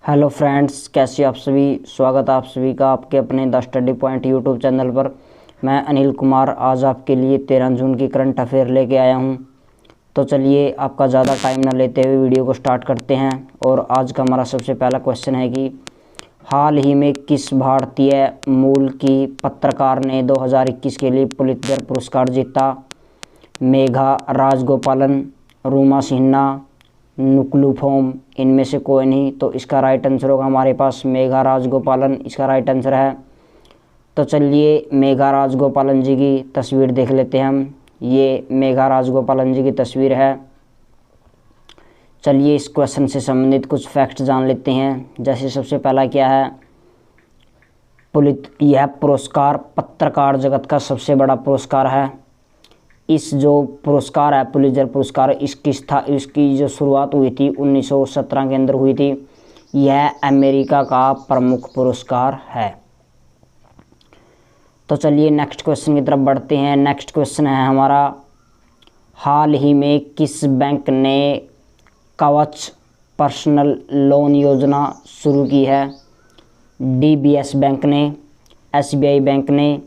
Hello friends, कैसे आप सभी। स्वागत है आप सभी का आपके अपने the study point YouTube channel पर। मैं अनिल कुमार आज आपके लिए 13 जून की करंट अफेयर लेके आया हूं। तो चलिए आपका ज़्यादा टाइम ना लेते हुए वीडियो को स्टार्ट करते हैं। और आज का हमारा सबसे पहला क्वेश्चन है कि हाल ही में किस भारतीय मूल की पत्रकार ने 2021 के लिए पुलित्जर पुरस्कार जीता। मेघा राजगोपालन, रूमा सिन्हा, नुकलू फोम, इनमें से कोई नहीं। तो इसका राइट आंसर होगा हमारे पास मेघा राजगोपालन, इसका राइट आंसर है। तो चलिए मेघा राजगोपालन जी की तस्वीर देख लेते हैं हम। ये मेघा राजगोपालन जी की तस्वीर है। चलिए इस क्वेश्चन से संबंधित कुछ फैक्ट्स जान लेते हैं। जैसे सबसे पहला क्या है, यह पुरस्कार पत्रकार जगत का सबसे बड़ा पुरस्कार है। इस जो पुरस्कार है पुलित्जर पुरस्कार, इसकी जो शुरुआत हुई थी 1917 के अंदर हुई थी। यह अमेरिका का प्रमुख पुरस्कार है। तो चलिए नेक्स्ट क्वेश्चन की तरफ बढ़ते हैं। नेक्स्ट क्वेश्चन है हमारा, हाल ही में किस बैंक ने कवच पर्सनल लोन योजना शुरू की है। DBS बैंक ने, SBI बैंक ने,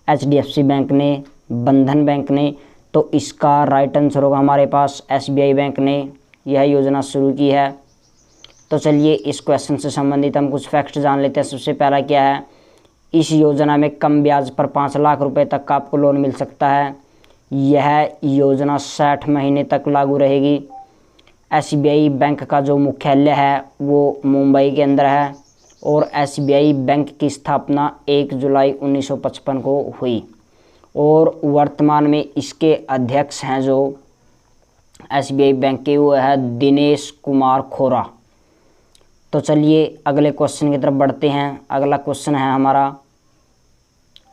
HDFC बैंक ने, बंधन बैंक ने। तो इसका राइट आंसर होगा हमारे पास SBI बैंक ने यह योजना शुरू की है। तो चलिए इस क्वेश्चन से संबंधित हम कुछ फैक्ट्स जान लेते हैं। सबसे पहला क्या है, इस योजना में कम ब्याज पर 5 लाख रुपए तक का आपको लोन मिल सकता है। यह योजना 60 महीने तक लागू रहेगी। SBI बैंक का जो मुख्यालय है वो मुंबई के अंदर है और SBI बैंक की स्थापना 1 जुलाई 1955 को हुई और वर्तमान में इसके अध्यक्ष हैं जो SBI बैंक के, वो है दिनेश कुमार खोरा। तो चलिए अगले क्वेश्चन की तरफ बढ़ते हैं। अगला क्वेश्चन है हमारा,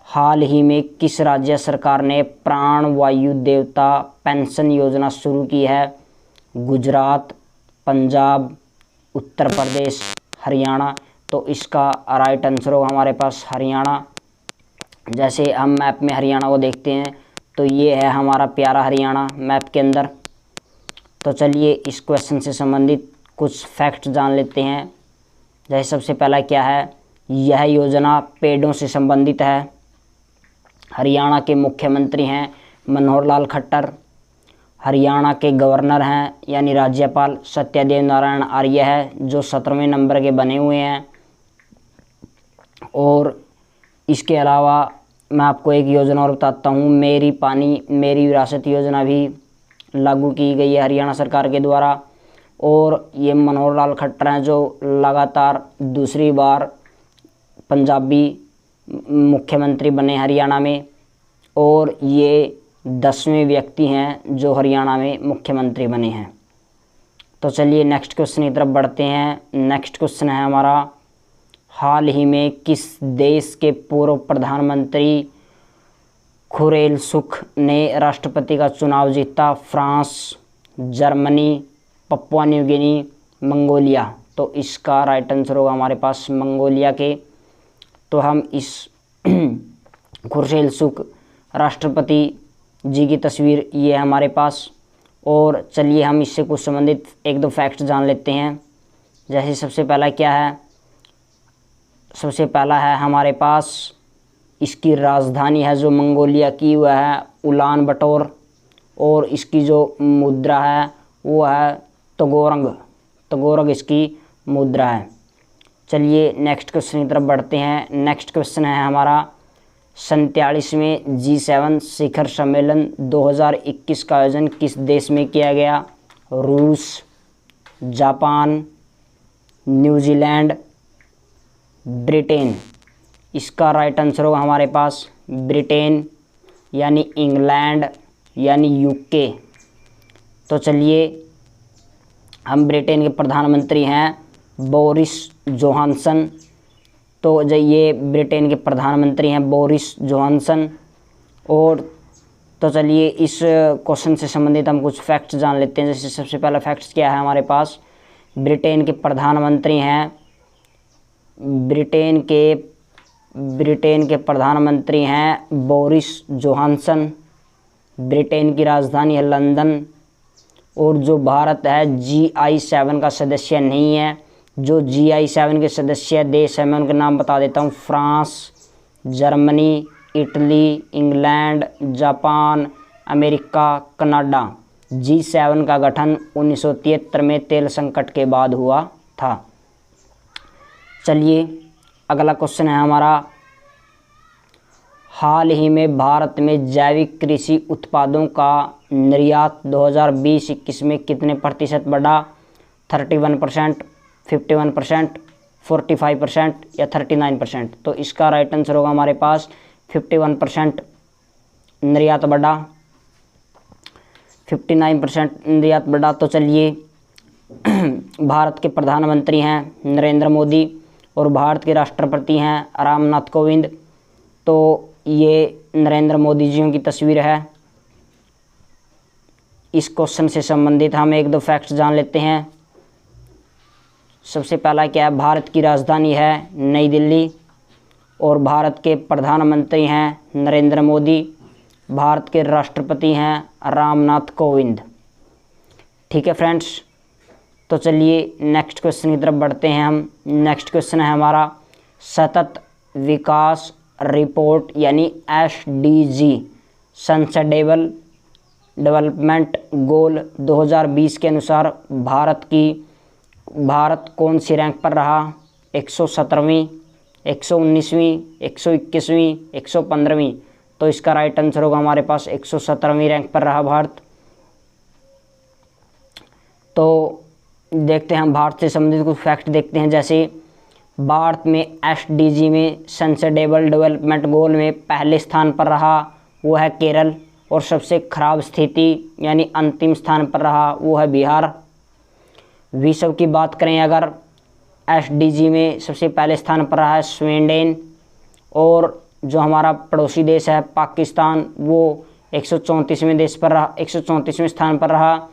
हाल ही में किस राज्य सरकार ने प्राण वायु देवता पेंशन योजना शुरू की है। गुजरात, पंजाब, उत्तर प्रदेश, हरियाणा। तो इसका राइट आंसर होगा हमारे पास हरियाणा। जैसे हम मैप में हरियाणा को देखते हैं तो ये है हमारा प्यारा हरियाणा मैप के अंदर। तो चलिए इस क्वेश्चन से संबंधित कुछ फैक्ट जान लेते हैं। जैसे सबसे पहला क्या है, यह योजना पेड़ों से संबंधित है। हरियाणा के मुख्यमंत्री हैं मनोहर लाल खट्टर। हरियाणा के गवर्नर हैं यानी राज्यपाल सत्यदेव नारायण आर्य है जो 17वें नंबर के बने हुए हैं। और इसके अलावा मैं आपको एक योजना और बताता हूँ, मेरी पानी मेरी विरासत योजना भी लागू की गई है हरियाणा सरकार के द्वारा। और ये मनोहर लाल खट्टर हैं जो लगातार दूसरी बार पंजाबी मुख्यमंत्री बने हरियाणा में और ये 10वें व्यक्ति हैं जो हरियाणा में मुख्यमंत्री बने हैं। तो चलिए नेक्स्ट क्वेश्चन की तरफ बढ़ते हैं। नेक्स्ट क्वेश्चन है हमारा, हाल ही में किस देश के पूर्व प्रधानमंत्री खुरेल सुख ने राष्ट्रपति का चुनाव जीता। France, Germany, Papua New Guinea, Mongolia. तो इसका राइट आंसर होगा हमारे पास मंगोलिया के। तो हम इस खुरेल सुख राष्ट्रपति जी की तस्वीर ये है हमारे पास। और चलिए हम इससे कुछ संबंधित एक दो फैक्ट्स जान लेते हैं। जैसे सबसे पहला क्या है, सबसे पहला है हमारे पास इसकी राजधानी है जो मंगोलिया की वह है उलान बटोर और इसकी जो मुद्रा है वो है तगोरंग इसकी मुद्रा है। चलिए नेक्स्ट क्वेश्चन की तरफ बढ़ते हैं। नेक्स्ट क्वेश्चन है हमारा, 47वें G7 शिखर सम्मेलन 2021 का आयोजन किस देश में किया गया। रूस, जापान, न्यूजीलैंड, ब्रिटेन। इसका राइट आंसर होगा हमारे पास ब्रिटेन यानी इंग्लैंड यानी यूके। तो चलिए हम ब्रिटेन के प्रधानमंत्री हैं बोरिस जोहानसन। तो जो ये ब्रिटेन के प्रधानमंत्री हैं बोरिस जोहानसन। और तो चलिए इस क्वेश्चन से संबंधित हम कुछ फैक्ट्स जान लेते हैं। जैसे सबसे पहला फैक्ट्स क्या है हमारे पास, ब्रिटेन के प्रधानमंत्री हैं बोरिस जोहानसन। ब्रिटेन की राजधानी है लंदन। और जो भारत है GI7 का सदस्य नहीं है, जो G7 के सदस्य देश हैं, मैं उनके नाम बता देता हूँ। France, Germany, Italy, England, Japan, America, Canada. G7 का गठन 1973 में तेल संकट के बाद हुआ था। चलिए अगला क्वेश्चन है हमारा, हाल ही में भारत में जैविक कृषि उत्पादों का निर्यात 2020-21 में कितने प्रतिशत बढ़ा? 31%, 51%, 45% या 39%? तो इसका राइट आंसर होगा हमारे पास 51% निर्यात बढ़ा, 59% निर्यात बढ़ा। तो चलिए भारत के प्रधानमंत्री हैं नरेंद्र मोदी और भारत के राष्ट्रपति हैं रामनाथ कोविंद। तो ये नरेंद्र मोदी जी की तस्वीर है। इस क्वेश्चन से संबंधित हम एक दो फैक्ट्स जान लेते हैं। सबसे पहला क्या है, भारत की राजधानी है नई दिल्ली और भारत के प्रधानमंत्री हैं नरेंद्र मोदी, भारत के राष्ट्रपति हैं रामनाथ कोविंद। ठीक है फ्रेंड्स, तो चलिए नेक्स्ट क्वेश्चन की तरफ बढ़ते हैं हम। नेक्स्ट क्वेश्चन है हमारा, सतत विकास रिपोर्ट यानी SDG सस्टेनेबल डेवलपमेंट गोल 2020 के अनुसार भारत कौन सी रैंक पर रहा? 117वीं, 119वीं, 121वीं, 115वीं? तो इसका राइट आंसर होगा हमारे पास 117वीं रैंक पर रहा भारत। तो देखते हैं हम भारत से संबंधित कुछ फैक्ट देखते हैं। जैसे भारत में SDG में सस्टेनेबल डेवलपमेंट गोल में पहले स्थान पर रहा वो है केरल, और सबसे खराब स्थिति यानी अंतिम स्थान पर रहा वो है बिहार। विश्व की बात करें अगर, SDG में सबसे पहले स्थान पर रहा है स्वीडन, और जो हमारा पड़ोसी देश है पाकिस्तान वो 134वें देश पर रहा, 134वें स्थान पर रहा।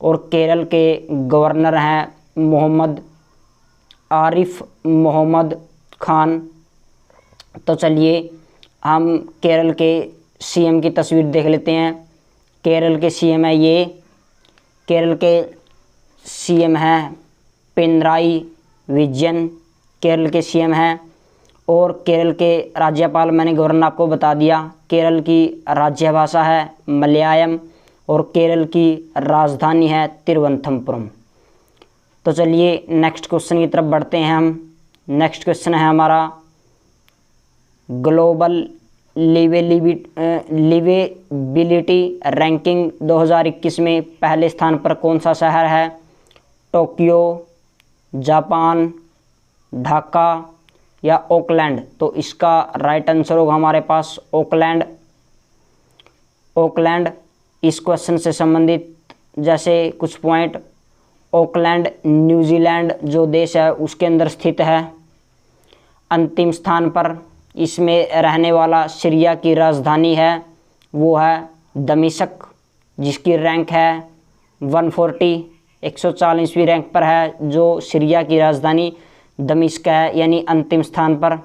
और केरल के गवर्नर हैं मोहम्मद आरिफ मोहम्मद खान। तो चलिए हम केरल के CM की तस्वीर देख लेते हैं। केरल के CM है ये, केरल के CM हैं पिनराई विजयन, केरल के CM हैं। और केरल के राज्यपाल, मैंने गवर्नर आपको बता दिया, केरल की राज्य भाषा है मलयालम और केरल की राजधानी है तिरुवनंतपुरम। तो चलिए नेक्स्ट क्वेश्चन की तरफ बढ़ते हैं हम। नेक्स्ट क्वेश्चन है हमारा, ग्लोबल लिवेबिलिटी रैंकिंग 2021 में पहले स्थान पर कौन सा शहर है? टोक्यो, जापान, ढाका या ओकलैंड? तो इसका राइट आंसर होगा हमारे पास ओकलैंड। ओकलैंड इस क्वेश्चन से संबंधित जैसे कुछ पॉइंट, ओकलैंड न्यूजीलैंड जो देश है उसके अंदर स्थित है। अंतिम स्थान पर इसमें रहने वाला सीरिया की राजधानी है वो है दमिश्क, जिसकी रैंक है 140, 140वीं रैंक पर है जो सीरिया की राजधानी दमिश्क है, यानी अंतिम स्थान पर।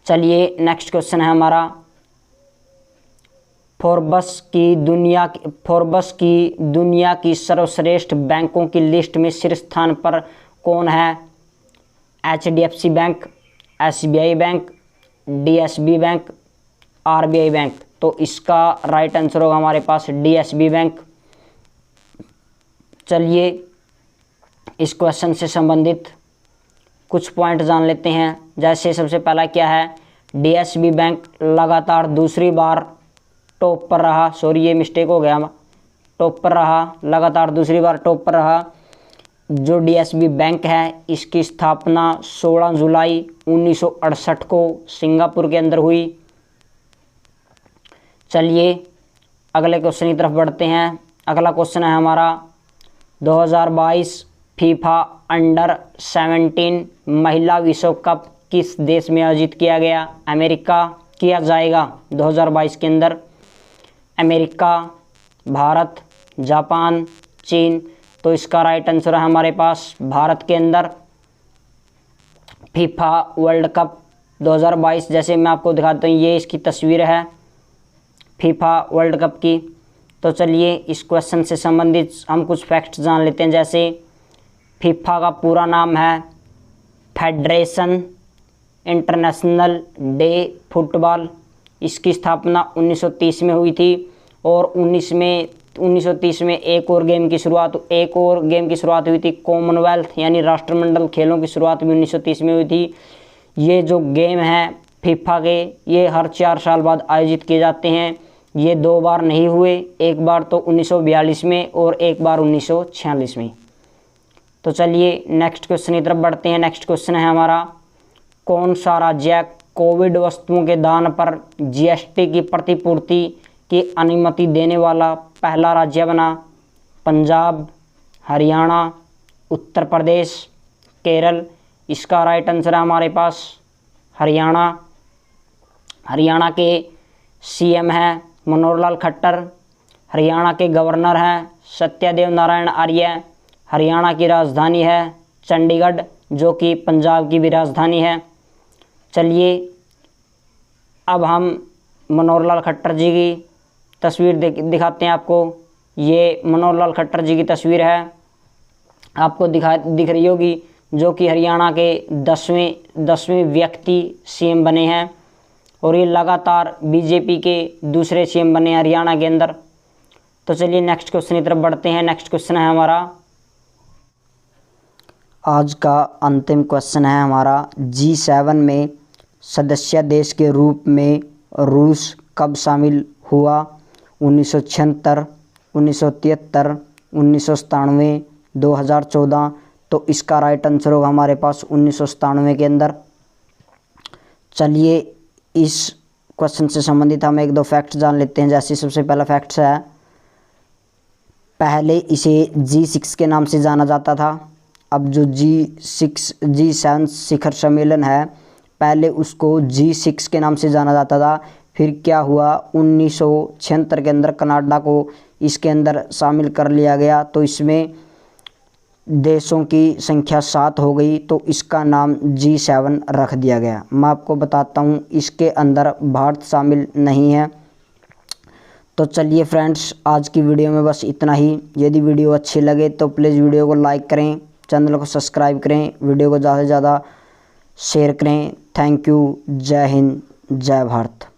चलिए नेक्स्ट क्वेश्चन है हमारा, फोर्ब्स की दुनिया की सर्वश्रेष्ठ बैंकों की लिस्ट में शीर्ष स्थान पर कौन है? HDFC bank, SBI bank, DSB bank, RBI bank? तो इसका राइट आंसर होगा हमारे पास DSB बैंक। चलिए इस क्वेश्चन से संबंधित कुछ पॉइंट जान लेते हैं। जैसे सबसे पहला क्या है, DSB बैंक लगातार दूसरी बार टॉप पर रहा, सॉरी ये मिस्टेक हो गया, टॉप पर रहा, लगातार दूसरी बार टॉप पर रहा। जो DSB बैंक है इसकी स्थापना 16 जुलाई 1968 को सिंगापुर के अंदर हुई। चलिए अगले क्वेश्चन की तरफ बढ़ते हैं। अगला क्वेश्चन है हमारा, 2022 फीफा अंडर 17 महिला विश्व कप किस देश में आयोजित किया गया? अमेरिका किया जाएगा 2022 के अंदर। अमेरिका, भारत, जापान, चीन? तो इसका राइट आंसर है हमारे पास भारत के अंदर। फीफा वर्ल्ड कप 2022 जैसे मैं आपको दिखाता हूँ, ये इसकी तस्वीर है फीफा वर्ल्ड कप की। तो चलिए इस क्वेश्चन से संबंधित हम कुछ फैक्ट्स जान लेते हैं। जैसे फीफा का पूरा नाम है फेडरेशन इंटरनेशनल डे फुटबॉल। इसकी स्थापना 1930 में हुई थी और 1930 में एक और गेम की शुरुआत हुई थी। कॉमनवेल्थ यानी राष्ट्रमंडल खेलों की शुरुआत भी 1930 में हुई थी। ये जो गेम है फीफा के, ये हर 4 साल बाद आयोजित किए जाते हैं। ये 2 बार नहीं हुए, एक बार तो 1942 में और एक बार 1946 में। तो चलिए नेक्स्ट क्वेश्चन की तरफ बढ़ते हैं। नेक्स्ट क्वेश्चन है हमारा, कौन सा राज्य कोविड वस्तुओं के दान पर जीएसटी की प्रतिपूर्ति की अनुमति देने वाला पहला राज्य बना? पंजाब, हरियाणा, उत्तर प्रदेश, केरल। इसका राइट आंसर है हमारे पास हरियाणा। हरियाणा के सीएम हैं मनोहर लाल खट्टर। हरियाणा के गवर्नर हैं सत्यदेव नारायण आर्य। हरियाणा की राजधानी है चंडीगढ़, जो कि पंजाब की भी राजधानी है। चलिए अब हम मनोहर लाल खट्टर जी की तस्वीर दिखाते हैं आपको। ये मनोहर लाल खट्टर जी की तस्वीर है, आपको दिख रही होगी, जो कि हरियाणा के 10वें व्यक्ति सीएम बने हैं और ये लगातार बीजेपी के दूसरे सीएम बने हैं हरियाणा के अंदर। तो चलिए नेक्स्ट क्वेश्चन की तरफ बढ़ते हैं। नेक्स्ट क्वेश्चन है हमारा, आज का अंतिम क्वेश्चन है हमारा, G7 में सदस्य देश के रूप में रूस कब शामिल हुआ? 1976, 1973, 1997, 2014। तो इसका राइट आंसर होगा हमारे पास 1997 के अंदर। चलिए इस क्वेश्चन से संबंधित हम 1-2 फैक्ट्स जान लेते हैं। जैसे सबसे पहला फैक्ट्स है, पहले इसे G6 के नाम से जाना जाता था। अब जो G7 शिखर सम्मेलन है, पहले उसको G6 के नाम से जाना जाता था। फिर क्या हुआ, 1976 के अंदर कनाडा को इसके अंदर शामिल कर लिया गया, तो इसमें देशों की संख्या 7 हो गई, तो इसका नाम G7 रख दिया गया। मैं आपको बताता हूँ, इसके अंदर भारत शामिल नहीं है। तो चलिए फ्रेंड्स, आज की वीडियो में बस इतना ही। यदि वीडियो अच्छी लगे तो प्लीज़ वीडियो को लाइक करें, चैनल को सब्सक्राइब करें, वीडियो को ज़्यादा से ज़्यादा शेयर करें। Thank you. जय हिंद, जय भारत।